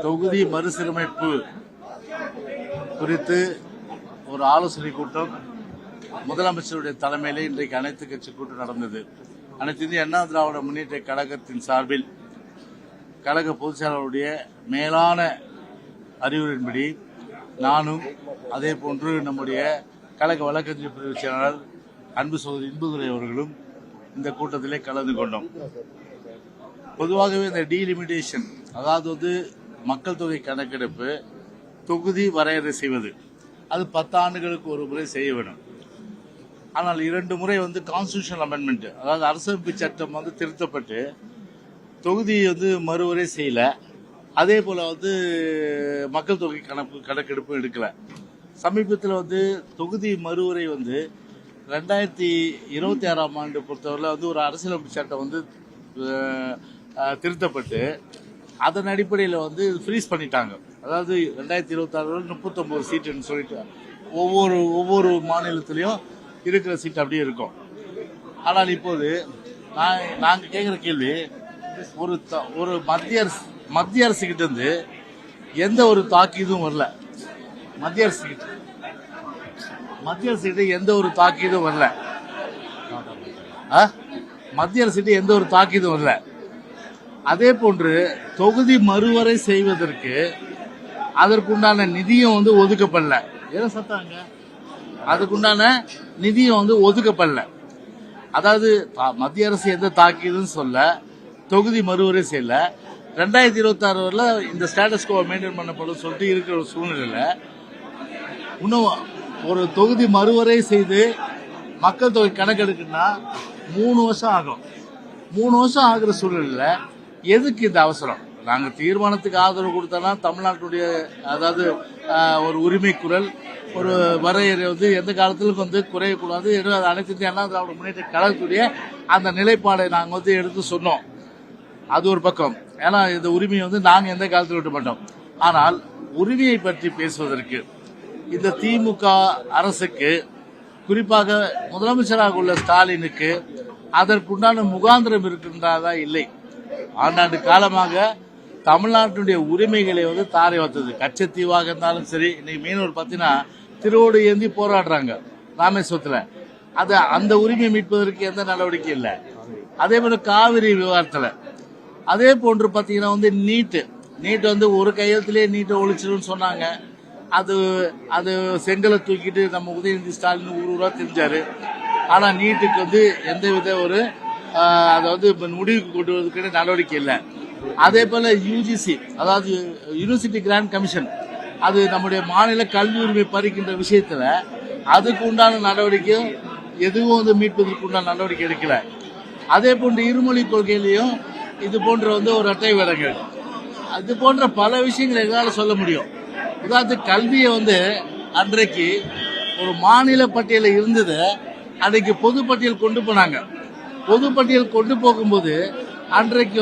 தொகுதி மறுசீரமைப்பு குறித்து ஒரு ஆலோசனை கூட்டம் முதலமைச்சருடைய தலைமையிலே இன்றைக்கு அனைத்து கட்சி கூட்டம் நடந்தது. அனைத்து இந்திய அண்ணா திராவிட முன்னேற்ற கழகத்தின் சார்பில் கழக பொதுச் செயலாளருடைய மேலான அறிவுரையின்படி நானும் அதே போன்று நம்முடைய கழக வழக்கறிஞர் பிரிவு செயலாளர் அன்பு சகோதரி இன்பதுரை அவர்களும் இந்த கூட்டத்திலே கலந்து கொண்டோம். பொதுவாகவே இந்த டீலிமிட்டேஷன், அதாவது மக்கள் தொகை கணக்கெடுப்பு தொகுதி வரையறை செய்வது, அது 10 ஆண்டுகளுக்கு ஒரு முறை செய்ய வேண்டும். ஆனால் 2 முறை கான்ஸ்டிடியூஷனல் அமெண்ட்மெண்ட், அதாவது அரசமைப்பு சட்டம் திருத்தப்பட்டு தொகுதி மறுவரை செய்யல. அதே போல மக்கள் தொகை கணக்கெடுப்பு எடுக்கல. சமீபத்தில் தொகுதி மறுவரை 2026ஆம் ஆண்டு பொறுத்தவரை ஒரு அரசியலமைப்பு சட்டம் திருத்தப்பட்டு அதன் அடிப்படையில் ஃப்ரீஸ் பண்ணிட்டாங்க. அதாவது 2026 39 சீட்டுன்னு சொல்லிட்டு ஒவ்வொரு மாநிலத்திலையும் இருக்கிற சீட் அப்படியே இருக்கும். ஆனால் இப்போது நாங்கள் கேட்குற கேள்வி, ஒரு மத்திய அரசு கிட்ட இருந்து எந்த ஒரு தாக்கீதும் வரல. மத்திய அரசு கிட்ட எந்த ஒரு தாக்கீதும் வரல. மத்திய அரசு கிட்ட எந்த ஒரு தாக்கீதும் வரல. அதே போன்று தொகுதி மறுவரை செய்வதற்கு அதற்குண்டான நிதியம் ஒதுக்கப்படல. ஏதோ சத்தாங்க, அதுக்குண்டான நிதியம் ஒதுக்கப்படல. அதாவது மத்திய அரசு எந்த தாக்கீதுன்னு சொல்ல, தொகுதி மறுவரை செய்யல. 2026 வரல இந்த ஸ்டேட்டஸ் கோ மெயின்டைன் பண்ணப்படும் சொல்லிட்டு இருக்கிற ஒரு சூழ்நிலையில இன்னும் ஒரு தொகுதி மறுவரை செய்து மக்கள் தொகை கணக்கெடுக்குன்னா 3 வருஷம் ஆகும். 3 வருஷம் ஆகிற சூழ்நிலையில எதுக்கு இந்த அவசரம்? நாங்கள் தீர்மானத்துக்கு ஆதரவு கொடுத்தோம்னா தமிழ்நாட்டுடைய அதாவது ஒரு உரிமை குரல், ஒரு வரையறை எந்த காலத்திலும் குறையக்கூடாது. அனைத்து இந்திய அண்ணா திராவிட முன்னேற்ற கழகத்துடைய அந்த நிலைப்பாடை நாங்கள் எடுத்து சொன்னோம். அது ஒரு பக்கம். ஏன்னா இந்த உரிமையை நாங்கள் எந்த காலத்தில் விட மாட்டோம். ஆனால் உரிமையை பற்றி பேசுவதற்கு இந்த திமுக அரசுக்கு, குறிப்பாக முதலமைச்சராக உள்ள ஸ்டாலினுக்கு அதற்குண்டான முகாந்திரம் இருக்கின்றதா? இல்லை. ஆண்டாண்டு காலமாக தமிழ்நாட்டுடைய உரிமைகளை தாரை வைத்தது. கச்சத்தீவாக இருந்தாலும் சரி, இன்னைக்கு மீனவர் பார்த்தீங்கன்னா திருவோடு ஏந்தி போராடுறாங்க ராமேஸ்வரத்தில். அந்த உரிமையை மீட்பதற்கு எந்த நடவடிக்கை இல்லை. அதே போல காவிரி விவகாரத்தில் அதே போன்று பார்த்தீங்கன்னா நீட் ஒரு கையெழுத்திலே நீட்டை ஒழிச்சிடும்னு சொன்னாங்க. அது செங்கலை தூக்கிட்டு நம்ம உதயநிதி ஸ்டாலின் ஊரூரா தெரிஞ்சாரு. ஆனால் நீட்டுக்கு எந்தவித ஒரு அதாவது முடிவுக்கு கொண்டு வருவதற்கு நடவடிக்கை இல்லை. அதே போல யுஜிசி, அதாவது யூனிவர்சிட்டி கிராண்ட் கமிஷன், அது நம்முடைய மாநில கல்வி உரிமை பறிக்கின்ற விஷயத்துல அதுக்கு உண்டான நடவடிக்கை எதுவும் மீட்பதற்கு உண்டான நடவடிக்கை எடுக்கல. அதே போன்று இருமொழி கொள்கையிலையும் இது போன்ற ஒரு அட்டை வேடங்கள், அது போன்ற பல விஷயங்கள் எங்களால் சொல்ல முடியும். உதாரணத்துக்கு கல்வியை அன்றைக்கு ஒரு மாநில பட்டியலில் இருந்தது, அன்றைக்கு பொதுப்பட்டியல் கொண்டு போனாங்க. பொதுப்பட்டியல் கொண்டு போகும்போது அன்றைக்கு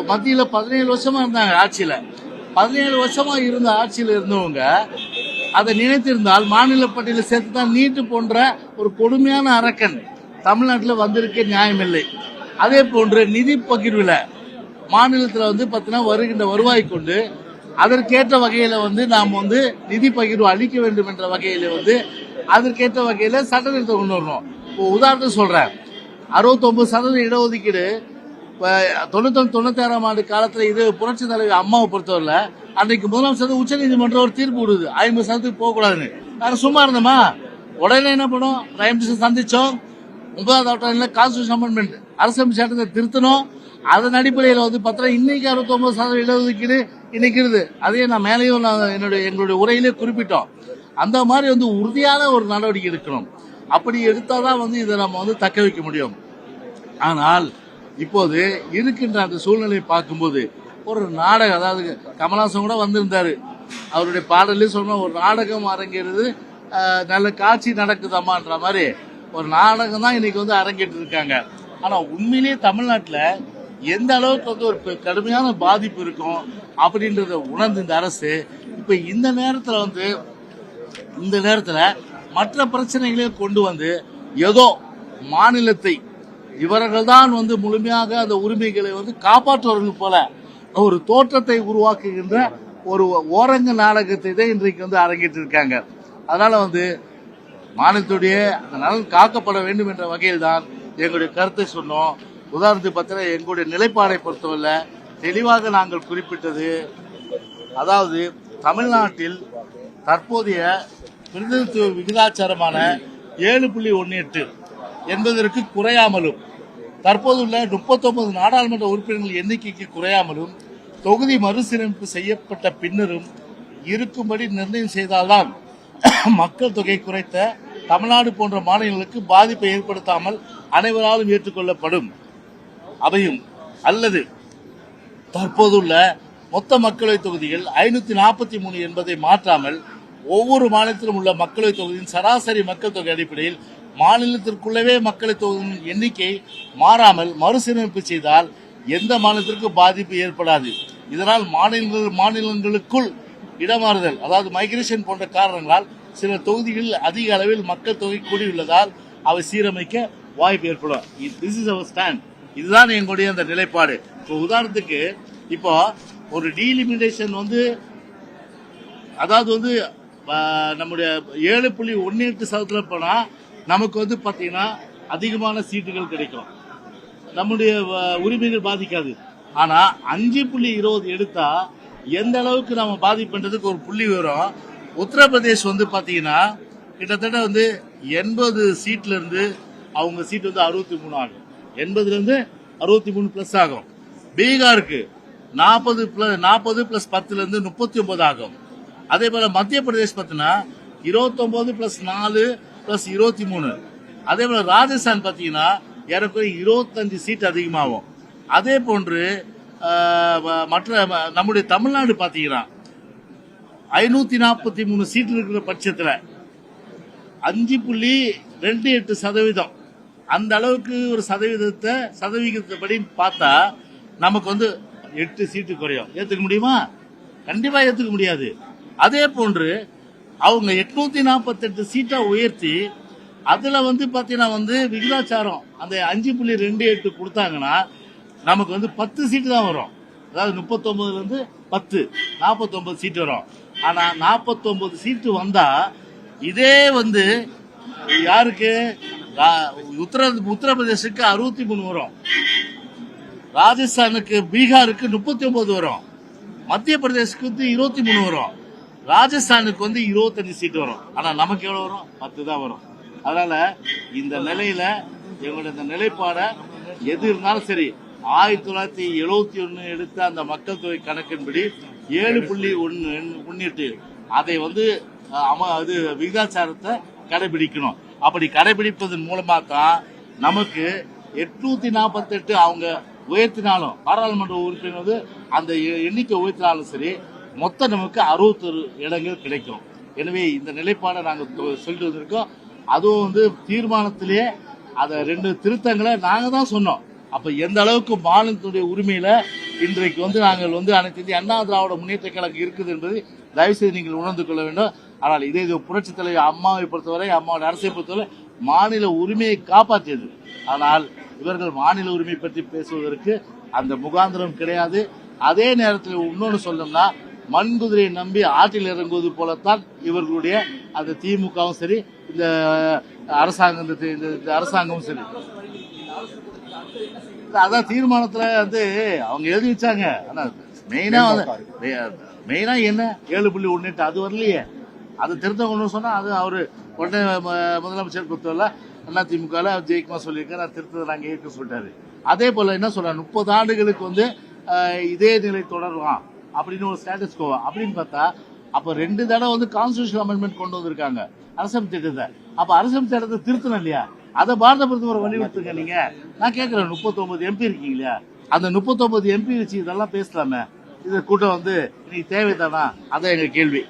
மத்தியில் 17 வருஷமா இருந்தாங்க ஆட்சியில். 17 வருஷமா இருந்த ஆட்சியில் இருந்தவங்க அதை நினைத்திருந்தால் மாநில பட்டியலில் சேர்த்து தான் நீட்டு போன்ற ஒரு கொடுமையான அரக்கன் தமிழ்நாட்டில் வந்திருக்க நியாயமில்லை. அதே போன்று நிதி பகிர்வில் மாநிலத்தில் பார்த்தீங்கன்னா வருகின்ற வருவாய் கொண்டு அதற்கேற்ற வகையில் நாம் நிதி பகிர்வு அளிக்க வேண்டும் என்ற வகையில் அதற்கேற்ற வகையில் சட்ட திருத்தம் கொண்டு வரணும். இப்போ உதாரணத்துக்கு சொல்றேன், 69% இடஒதுக்கீடு 96ஆம் ஆண்டு காலத்தில் இது புரட்சி தலைவி அம்மாவை பொறுத்தவரை அன்றைக்கு முதலமைச்சர் உச்ச நீதிமன்றம் ஒரு தீர்ப்பு விடுது 50% போகக்கூடாதுன்னு. நாங்கள் சும்மா இருந்தோமா? உடனே என்ன பண்ணோம்? பிரைம் சந்திச்சோம். 9வது கான்ஸ்டிடியூஷன் அமெண்ட்மெண்ட், அரசமைப்பு சட்டத்தை திருத்தணும். அதன் அடிப்படையில் பார்த்தா இன்னைக்கு 69% இடஒதுக்கீடு இன்னைக்கு இருக்குது. அதையே நான் மேலேயும் எங்களுடைய உரையிலே குறிப்பிட்டோம். அந்த மாதிரி உறுதியான ஒரு நடவடிக்கை எடுக்கணும். அப்படி எடுத்தாதான் இதை நம்ம தக்க வைக்க முடியும். ஆனால் இப்போது இருக்கின்ற அந்த சூழ்நிலையை பார்க்கும்போது ஒரு நாடகம், அதாவது கமலஹாசன் கூட வந்திருந்தாரு, அவருடைய பாடலே சொன்ன ஒரு நாடகம் அரங்கேறது, நல்ல காட்சி நடக்குதாமான்ற மாதிரி ஒரு நாடகம் தான் இன்னைக்கு அரங்கேற்று இருக்காங்க. ஆனா உண்மையிலேயே தமிழ்நாட்டில் எந்த அளவுக்கு ஒரு கடுமையான பாதிப்பு இருக்கும் அப்படின்றத உணர்ந்து இந்த அரசு இப்ப இந்த நேரத்தில் மற்ற பிரச்சனைகளையும் கொண்டு ஏதோ மாநிலத்தை இவர்கள் தான் முழுமையாக அந்த உரிமைகளை காப்பாற்றுவர்கள் போல ஒரு தோற்றத்தை உருவாக்குகின்ற ஒரு ஓரங்க நாடகத்தை தான் இன்றைக்கு வந்து அரங்கேற்றி இருக்காங்க. அதனால வந்து மாநிலத்துடைய அந்த நலன் காக்கப்பட வேண்டும் என்ற வகையில் தான் எங்களுடைய கருத்தை சொன்னோம். உதாரணத்துக்கு பார்த்தீங்கன்னா எங்களுடைய நிலைப்பாடை பொறுத்தவரை தெளிவாக நாங்கள் குறிப்பிட்டது, அதாவது தமிழ்நாட்டில் தற்போதைய பிரதிநிதித்துவ விகிதாச்சாரமான 7.18 என்பதற்கு குறையாமலும், தற்போதுள்ள 39 நாடாளுமன்ற உறுப்பினர்கள் எண்ணிக்கைக்கு குறையாமலும், தொகுதி மறுசீரமைப்பு செய்யப்பட்ட பின்னரும் இருக்கும்படி நிர்ணயம் செய்தால்தான் மக்கள் தொகை குறைத்த தமிழ்நாடு போன்ற மாநிலங்களுக்கு பாதிப்பை ஏற்படுத்தாமல் அனைவராலும் ஏற்றுக்கொள்ளப்படும் அவையும், அல்லது தற்போதுள்ள மொத்த மக்களவை தொகுதிகள் 543 என்பதை மாற்றாமல் ஒவ்வொரு மாநிலத்திலும் உள்ள மக்களவை தொகுதியின் சராசரி மக்கள் தொகை அடிப்படையில் மாநிலத்திற்குள்ளவே மக்களவை தொகுதியின் எண்ணிக்கை மாறாமல் மறுசீரமைப்பு செய்தால் எந்த மாநிலத்திற்கு பாதிப்பு ஏற்படாது. இதனால் மாநிலங்களுக்குள் இடமாறுதல், அதாவது மைக்ரேஷன் போன்ற காரணங்களால் சில தொகுதிகளில் அதிக அளவில் மக்கள் தொகை கூடியுள்ளதால் அவை சீரமைக்க வாய்ப்பு ஏற்படும். This is our stand. இதுதான் எங்களுடைய அந்த நிலைப்பாடு. இப்போ உதாரணத்துக்கு இப்போ ஒரு டீலிமிட்டேஷன் வந்து, அதாவது வந்து நம்முடைய 7.18% போனா நமக்கு வந்து பாத்தீங்கன்னா அதிகமான சீட்டுகள் கிடைக்கும், நம்முடைய உரிமைகள் பாதிக்காது. ஆனா 5.20 எடுத்தா எந்த அளவுக்கு நம்ம பாதிப்புன்றதுக்கு ஒரு புள்ளி வரும். உத்தரப்பிரதேஷ் வந்து பாத்தீங்கன்னா கிட்டத்தட்ட வந்து 80 சீட்ல இருந்து அவங்க சீட் வந்து 63 ஆகும், 80ல இருந்து 63 பிளஸ் ஆகும். பீகாருக்கு 40 பிளஸ் 10ல இருந்து 39 ஆகும். அதே போல மத்திய பிரதேஷ் பாத்தீங்கன்னா 29 பிளஸ் 4 பிளஸ் 23. அதே போல ராஜஸ்தான் பாத்தீங்கன்னா ஏறக்குறைய 25 சீட் அதிகமாகும். அதே போன்று மற்ற நம்முடைய தமிழ்நாடு பாத்தீங்கன்னா 543 சீட் இருக்கிற பட்சத்துல 5.28% அந்த அளவுக்கு ஒரு சதவிகிதப்படி பார்த்தா நமக்கு வந்து 8 சீட்டு குறையும். ஏத்துக்க முடியுமா? கண்டிப்பா ஏத்துக்க முடியாது. அதே போன்று அவங்க 848 சீட்டா உயர்த்தி அதுல வந்து பாத்தீங்கன்னா வந்து விகிதாச்சாரம் அந்த 5.28 கொடுத்தாங்கன்னா நமக்கு வந்து 10 சீட்டு தான் வரும். அதாவது 39ல இருந்து 10 49 சீட்டு வரும். ஆனா 49 சீட்டு வந்தா இதே வந்து யாருக்கு உத்தரப்பிரதேசுக்கு 63 வரும், ராஜஸ்தானுக்கு பீகாருக்கு 39 வரும், மத்திய பிரதேசுக்கு வந்து 23 வரும், ராஜஸ்தானுக்கு வந்து 25 சீட்டு வரும். ஆனா நமக்கு எவ்வளவு வரும்? 10 தான் வரும். அதனால இந்த நிலையில எங்களுடைய இந்த நிலைப்பாட எது இருந்தாலும் சரி 1971 எடுத்த அந்த மக்கள் தொகை கணக்கின்படி 7.18 அதை வந்து அது விகிதாச்சாரத்தை கடைபிடிக்கணும். அப்படி கடைபிடிப்பதன் மூலமா தான் நமக்கு 848 அவங்க உயர்த்தினாலும் பாராளுமன்ற உறுப்பினர் வந்து அந்த எண்ணிக்கை உயர்த்தினாலும் சரி மொத்தம் நமக்கு 61 இடங்கள் கிடைக்கும். எனவே இந்த நிலைப்பாடை நாங்கள் சொல்லிட்டு வந்திருக்கோம். அதுவும் வந்து தீர்மானத்திலேயே அதை 2 திருத்தங்களை நாங்க தான் சொன்னோம். அப்ப எந்த அளவுக்கு மாநிலத்துடைய உரிமையில இன்றைக்கு வந்து நாங்கள் வந்து அனைத்து இந்திய அண்ணா திராவிட முன்னேற்ற கழகம் இருக்குது என்பதை தயவு செய்து நீங்கள் உணர்ந்து கொள்ள வேண்டும். ஆனால் இதே புரட்சி தலைவர் அம்மாவை பொறுத்தவரை, அம்மாவுடைய அரசை பொறுத்தவரை மாநில உரிமையை காப்பாற்றியது. ஆனால் இவர்கள் மாநில உரிமை பற்றி பேசுவதற்கு அந்த முகாந்திரம் கிடையாது. அதே நேரத்தில் இன்னொன்று சொல்லணும்னா மண்குதிரையை நம்பி ஆற்றில் இறங்குவது போலத்தான் இவர்களுடைய அந்த திமுகவும் சரி இந்த அரசாங்கமும் சரி. அதான் தீர்மானத்துல வந்து அவங்க எழுதி வச்சாங்க. ஆனா மெயினா என்ன 7.18 அது வரலையே. அது திருத்தம் கொண்டு சொன்னா அது அவரு உடனே முதலமைச்சர் பொறுத்தவரை அதிமுக ஜெயிக்குமா சொல்லியிருக்காரு. நான் திருத்தத்தை நாங்க ஏற்க சொல்லிட்டாரு. அதே போல என்ன சொல்ற 30 ஆண்டுகளுக்கு வந்து இதே நிலை தொடரலாம் அப்படின்னு ஒரு ஸ்டேட்டஸ் கோவா அப்படின்னு பார்த்தா அப்ப 2 தடவை வந்து கான்ஸ்டிடியூஷன் அமெண்ட்மெண்ட் கொண்டு வந்திருக்காங்க அரசமைப்பு திட்டத்தை. அப்ப அரசமைப்பு திட்டத்தை திருத்தணும் இல்லையா? அதை பாரத பிரதமர் வலியுறுத்துங்க. நீங்க நான் கேட்கிறேன் 39 MP இருக்கீங்க இல்லையா? அந்த 39 MP வச்சு இதெல்லாம் பேசலாமே. இது கூட்டம் வந்து இன்னைக்கு தேவைதானா? அதான் எங்க கேள்வி.